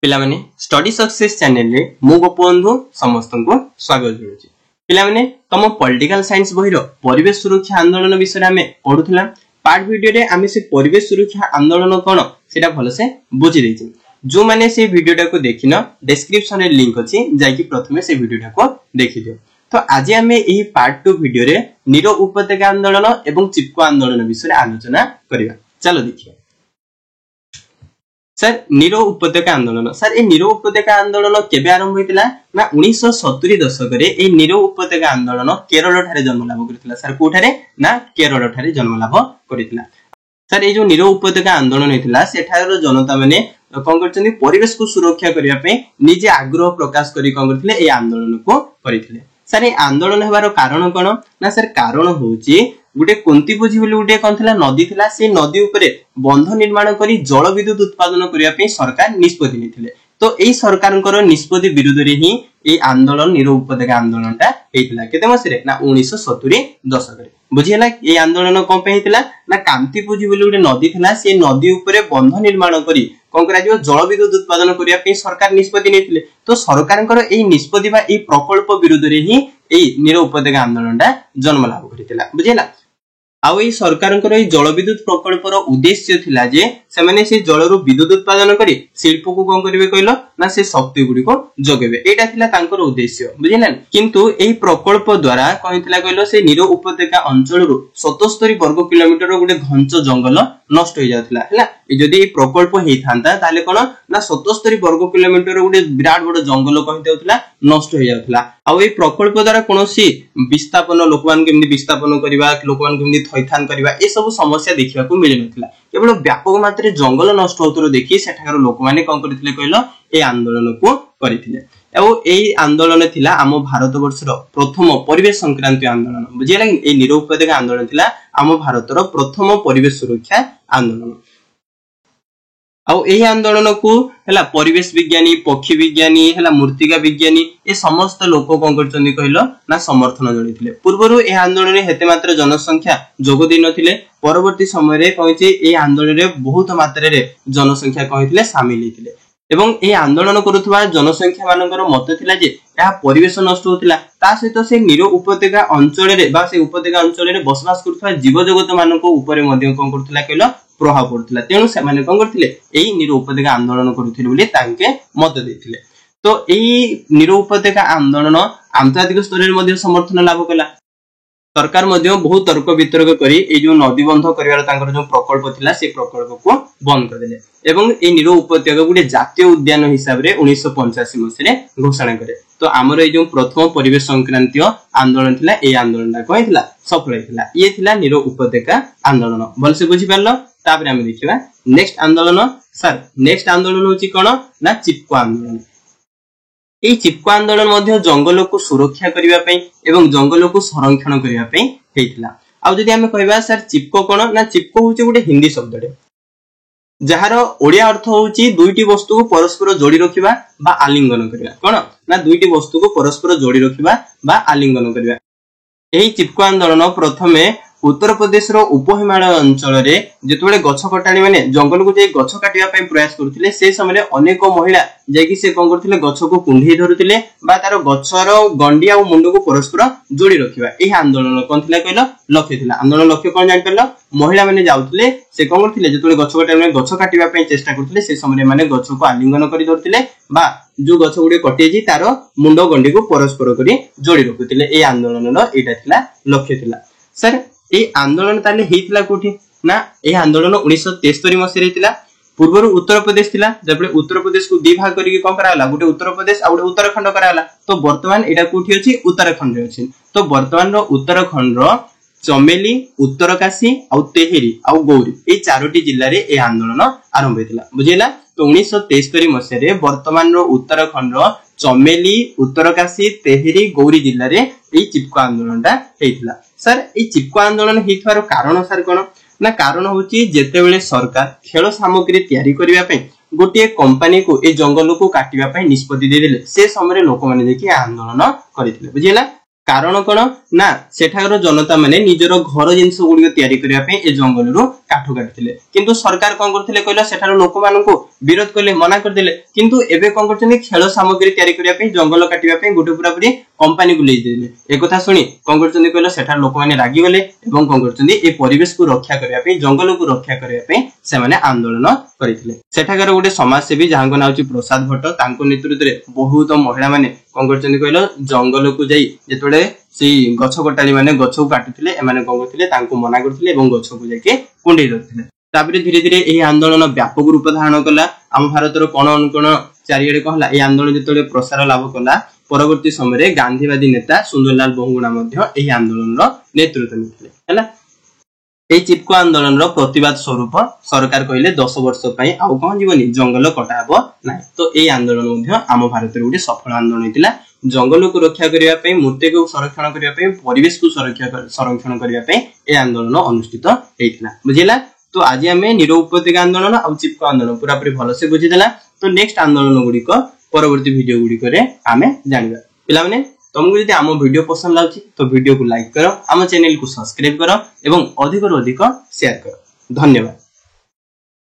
पिला माने study success channel रे मो गोपबंधु समस्त को स्वागत जोड़ुची। पिला माने तम पॉलिटिकल साइंस बहिरो परिवेश सुरक्षा आंदोलन विषय में पढुथला। पार्ट वीडियो रे आमे से परिवेश सुरक्षा आंदोलन कोन सेटा भलो से बुझी देछि। जो माने से वीडियोटा को देखिनो डिस्क्रिप्शन रे लिंक अछि जाय कि प्रथमे से वीडियोटा को देखि दियो। तो आज आमे एही पार्ट 2 वीडियो रे नीरो उपत्यका आंदोलन एवं चिपको आंदोलन विषय आलोचना करिवा। चलो देखिए सर नीरो उपत्यका आंदोलन। सर ए नीरो उपत्यका आंदोलन केबे आरंभ होइतिला ना 1970 दशक रे ए नीरो उपत्यका आंदोलन केरल ठारे जन्म लाभ करथिला। सर कोठारे ना केरल ठारे जन्म लाभ करथिला। सर ए जो नीरो उपत्यका आंदोलन हेतिला सेठार जनता माने कोन करछन्ती परिवेश को सुरक्षा करिया पे निजे आग्रह प्रकाश करी कोन करथिले ए आंदोलन को करिथिले। सर ए आंदोलन हेबार कारण कोन ना सर कारण होउची गुटे कुंतीपुजी बोली गुटे कोन थिला नदी थिला। से नदी ऊपर बंध निर्माण करी जल विद्युत उत्पादन करिया पे सरकार निष्पत्ति निथिले। तो एई सरकारनकर निष्पत्ति विरुद्ध रे ही ए आंदोलन नीरो उपत्यका आंदोलनटा हेतिला। केते मसरे ना 1970 दशक रे बुझियला। ए आंदोलन कोन पे हेतिला ना कांतीपुजी बोली गुटे नदी थिला। से नदी ऊपर बंध निर्माण करी कोन करा जिवो जल विद्युत उत्पादन करिया पे सरकार निष्पत्ति निथिले। तो सरकारनकर एई निष्पत्ति बा एई प्रकल्प विरुद्ध रे ही एई नीरो उपत्यका आंदोलनटा जन्म लाभ करितिला। बुझियला। आउ ए सरकारनकर ए जल विद्युत प्रकल्पर उद्देश्य थिला जे से माने से जलरु विद्युत उत्पादन करी शिल्प को कोन करिवे कहिलो ना से शक्ति गुडी को जगेबे। एटा थिला तांकर उद्देश्य बुझिलेन। किंतु एई प्रकल्प द्वारा कहितला कहिलो से नीरो उपत्यका अंचलरु 77 वर्ग किलोमीटर गुडे घंच जंगल नष्ट हो जातला हैला। ए जदी ए प्रकल्प हेइ थांता ताले कोन ना 77 वर्ग किलोमीटर गुडे विराट बड़ जंगल कहितला नष्ट हो जातला। आउ ए प्रकल्प द्वारा कोनोसी विस्थापन लोकमान केमि विस्थापन करिवा लोकमान केमि थैथान करिवा ए सब समस्या देखिबा को मिलि नथिला। केवल व्यापक मात्रा जंगल नष्ट होतरो देखि सेठाकर लोक माने कोन करथिले कहिलो ए आंदोलन को करिथिले। एवं एई आंदोलन थिला आम भारत वर्षर प्रथम परिवेश संक्रांति आंदोलन बुझियला। ए नीरो उपत्यका आंदोलन थिला आम भारतर प्रथम परिवेश सुरक्षा आंदोलन। आउ एही आंदोलन को हला परिवेश विज्ञानी पक्षी विज्ञानी हला मूर्तिका विज्ञानी ए समस्त लोक कोन करचंदी कहिलो ना समर्थन जणिथिले। पूर्वरु ए आंदोलन हेते मात्र जनसंख्या जोग दे नथिले। परवर्ती समय रे कहिचे ए आंदोलन रे बहुत मात्रा रे जनसंख्या कहिथिले शामिल हिथिले। एवं ए आंदोलन करूथबा जनसंख्या मानकर मत थिला जे या परिवेश नष्ट होतिला ता सहित से नीरो उपत्यका अंचल रे बा से उपत्यका अंचल रे बसवास करथबा जीव जगत मानको ऊपर मध्ये कोन करथला कहिलो प्रभाव पड़ुतला। तेणु से माने कोन करथिले एई नीरो उपत्यका आंदोलन करूथिले बोली तांके मत देथिले। तो एई नीरो उपत्यका आंदोलन आंतर्जातिक स्तर रे मध्ये समर्थन लाभ कला। सरकार मध्ये बहुत तर्क वितर्क करी ए जो नदी बंध करिवार तांकर जो प्रकल्प थिला से प्रकल्प को बंद कर देले। एवं ए नीरो उपत्यका गुटे जातीय उद्यान हिसाब रे 1985 मसिरे घोषणा करे। तो हमर ए जो प्रथम परिवेश संक्रांति आंदोलन थिला ए आंदोलनटा कहितला सफल हितला। ये थिला नीरो उपत्यका आंदोलन। भल से बुझि पारलो। तापर हम देखिबा नेक्स्ट आंदोलन। सर नेक्स्ट आंदोलन होची कोन ना चिपको आंदोलन। ए चिपको आंदोलन मध्ये जंगल को सुरक्षा करिवा पई एवं जंगल को संरक्षण करिवा पई हेतिला। आ जदि हम कहबा सर चिपको कोन ना चिपको होची गुटे हिंदी शब्दडे जहार ओडिया अर्थ होची दुईटी वस्तु को परस्पर जोड़ी रखिबा बा आलिंगन करिवा। कोन ना दुईटी वस्तु को परस्पर जोड़ी रखिबा बा आलिंगन करिवा। एही चिपको आंदोलन प्रथमे उत्तर प्रदेश रो उपहिमालय अंचल रे जेतबेले गछ कटाणी माने जंगल को जे गछ काटिया पई प्रयास करथिले से समय अनेक महिला जे कि से कोन करथिले गछ को कुंढी धरुथिले बा तार गछर गंडी आ मुंड को परस्पर जोड़ी रखिबा। एही आंदोलन कोन थिला कहलो लक्ष्य थिला। आंदोलन लक्ष्य कोन जानि परलो महिला माने जाउथिले से कोन करथिले जेतबेले गछ कटाणी माने गछ काटिबा पई चेष्टा करथिले से समय माने गछ को आलिंगन करि धरथिले बा जो गछ गुडे कटि जी तार मुंड गंडी को परस्पर करी जोड़ी रखुथिले। ए आंदोलन एटा थिला लक्ष्य थिला। सर ए आंदोलन ताले हेतिला कोठी ना ए आंदोलन 1973 मसिरे हेतिला। पूर्वरु उत्तर प्रदेश थिला जबले उत्तर प्रदेश को दि भाग करिके कोन कराला गुटे उत्तर प्रदेश आ गुटे उत्तराखंड कराला। तो वर्तमान एटा कोठी अछि उत्तराखंड रे अछि। तो वर्तमान रो उत्तराखंड रो चमेली उत्तरकाशी आ तेहेरी आ गौरी ए चारोटी जिल्ला रे ए आंदोलन आरंभ हेतिला बुझिला। तो 1973 मसिरे वर्तमान रो उत्तराखंड रो चमेली उत्तरकाशी तेहेरी गौरी जिल्ला रे ए चिपको आंदोलनटा हेतिला। सर ए चिपको आंदोलन हेथवार कारण सर कोन ना कारण होची जेतेबेले सरकार खेल सामग्री तयारी करिवा पई गोटे कंपनी को ए जंगल को काटिवा पई निष्पत्ति दे देले से समय लोक माने देखि आंदोलन करिथिले बुझिला। कारण कौन ना सेठार जनता माने निजर घर जिनस गुड़िक तैयारी करने पे ए जंगल रु काठ काटुले किंतु सरकार कौन करथिले कहला सेठार लोक मानकु विरोध करले मना कर देले किंतु एबे कौन करछनी खेल सामग्री तैयारी करने पे जंगल काटिबा पे गोटे पूरा पूरी कंपनी को ले देले ए कथा सुनी कौन करछनी कहला सेठार लोक माने रागी गले एवं कौन करछनी ए परिवेश को रक्षा करने पे जंगल को रक्षा करने पे से माने आंदोलन करथिले सेठाकर गोटे समाजसेवी जहां को नाम अछि प्रसाद भट्ट तांको नेतृत्व रे बहुत महिला माने कौन करछनी कहला जंगल को जाई जेतोडे से गछ कटाली माने गछ को काटुथिले एमाने कौन करथिले तांको मना करथिले एवं गछ को जाके कुंडे रखथिले तापरे धीरे धीरे एही आंदोलन व्यापक रूप धारण कला हम भारतर कोन अनुकोण चारियाडे कहला ए आंदोलन जेतोडे प्रसार लाभ कला परवर्ती समय रे गांधीवादी नेता सुंदरलाल बहुगुणा मध्ये एही आंदोलन रो नेतृत्व निथिले हैला ए चिपको आंदोलन रो प्रतिवाद स्वरूप सरकार कहले 10 वर्ष पई आउ कोन जीवनी जंगल कटा हबो नै तो ए आंदोलन मध्ये आम भारत रे उडी सफल आंदोलन हितला जंगल को रक्षा करिया पे मूर्ति को संरक्षण करिया पे परिवेश को संरक्षण करिया पे ए आंदोलन अनुष्ठित हेइतला बुझिला तो आज हमें नीरव उपत्यका आंदोलन और चिपको आंदोलन पूरा पूरी भलो से बुझिदेला तो नेक्स्ट आंदोलन गुडी को परवर्ती वीडियो गुडी करे आमे जानिबा पिला माने तुमको यदि आम वीडियो पसंद लागछि तो वीडियो को लाइक करो आम चैनल को सब्सक्राइब करो एवं अधिक रो अधिक शेयर करो धन्यवाद।